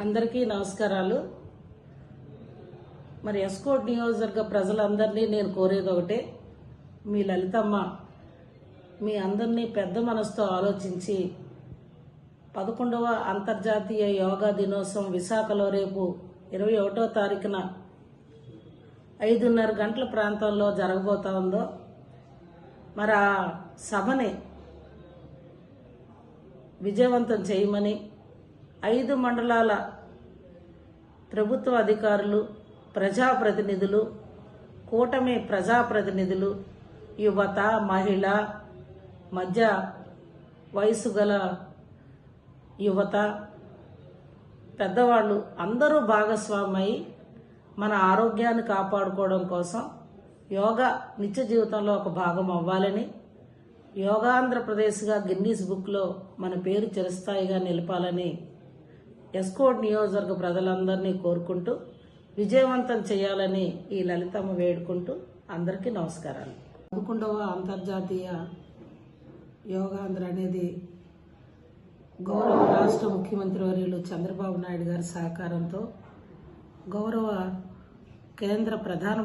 అందరికీ నమస్కారాలు. మరి ఎస్కోట్ నియోజకవర్గ ప్రజలందరినీ నేను కోరేది ఒకటే, మీ లలితమ్మ మీ అందరినీ పెద్ద మనసుతో ఆలోచించి 11వ అంతర్జాతీయ యోగా దినోత్సవం విశాఖలో రేపు 21వ తారీఖున 5:30 గంటల ప్రాంతంలో జరగబోతా ఉందో, మరి ఆ సభని విజయవంతం చేయమని 5 మండలాల ప్రభుత్వ అధికారులు, ప్రజాప్రతినిధులు, కూటమి ప్రజాప్రతినిధులు, యువత, మహిళ, మధ్య వయసు గల యువత, పెద్దవాళ్ళు అందరూ భాగస్వామై మన ఆరోగ్యాన్ని కాపాడుకోవడం కోసం యోగా నిత్య జీవితంలో ఒక భాగం అవ్వాలని, యోగా ఆంధ్రప్రదేశ్గా గిన్నీస్ బుక్లో మన పేరు చిరస్థాయిగా నిలపాలని ఎస్కోట్ నియోజకవర్గ ప్రజలందరినీ కోరుకుంటూ విజయవంతం చేయాలని ఈ లలితమ్మ వేడుకుంటూ అందరికీ నమస్కారాలు. 11వ అంతర్జాతీయ యోగాంధ్ర అనేది గౌరవ రాష్ట్ర ముఖ్యమంత్రి వర్యులు చంద్రబాబు నాయుడు గారి సహకారంతో, గౌరవ కేంద్ర ప్రధానమంత్రి